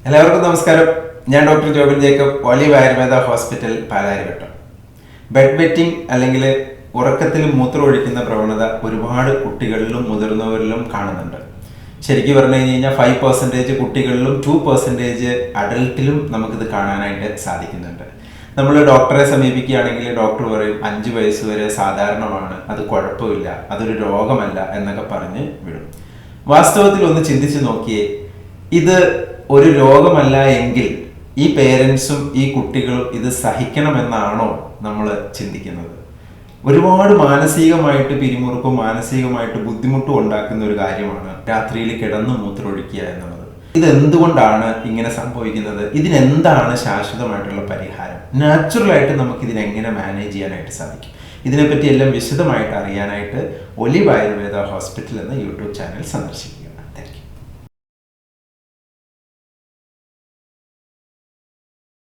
എല്ലാവർക്കും നമസ്കാരം. ഞാൻ doctor Jobin Jacob, olive Ayurveda hospital, Palarivattom. Bed wetting അല്ലെങ്കിൽ ഉറക്കത്തിൽ മൂത്രം ഒഴിക്കുന്ന പ്രവണത ഒരുപാട് കുട്ടികളിലും മുതിർന്നവരിലും കാണുന്നുണ്ട്. ശരിക്കും പറഞ്ഞു കഴിഞ്ഞാൽ 5% കുട്ടികളിലും 2% അഡൽട്ടിലും നമുക്കിത് കാണാനായിട്ട് സാധിക്കുന്നുണ്ട്. നമ്മൾ ഡോക്ടറെ സമീപിക്കുകയാണെങ്കിൽ ഡോക്ടർ പറയും 5 വയസ്സ് വരെ സാധാരണമാണ്, അത് കുഴപ്പമില്ല, അതൊരു രോഗമല്ല എന്നൊക്കെ പറഞ്ഞ് വിടും. വാസ്തവത്തിൽ ഒന്ന് ചിന്തിച്ച് നോക്കിയേ, ഇത് ഒരു രോഗമല്ല എങ്കിൽ ഈ പേരൻസും ഈ കുട്ടികളും ഇത് സഹിക്കണമെന്നാണോ നമ്മൾ ചിന്തിക്കുന്നത്? ഒരുപാട് മാനസികമായിട്ട് പിരിമുറുക്കും മാനസികമായിട്ട് ബുദ്ധിമുട്ടും ഉണ്ടാക്കുന്ന ഒരു കാര്യമാണ് രാത്രിയിൽ കിടന്ന് മൂത്രമൊഴിക്കുക എന്നുള്ളത്. ഇതെന്തുകൊണ്ടാണ് ഇങ്ങനെ സംഭവിക്കുന്നത്? ഇതിനെന്താണ് ശാശ്വതമായിട്ടുള്ള പരിഹാരം? നാച്ചുറലായിട്ട് നമുക്ക് ഇതിനെങ്ങനെ മാനേജ് ചെയ്യാനായിട്ട് സാധിക്കും? ഇതിനെപ്പറ്റി എല്ലാം വിശദമായിട്ട് അറിയാനായിട്ട് ഒലിവ് ആയുർവേദ ഹോസ്പിറ്റൽ എന്ന യൂട്യൂബ് ചാനൽ സന്ദർശിക്കും.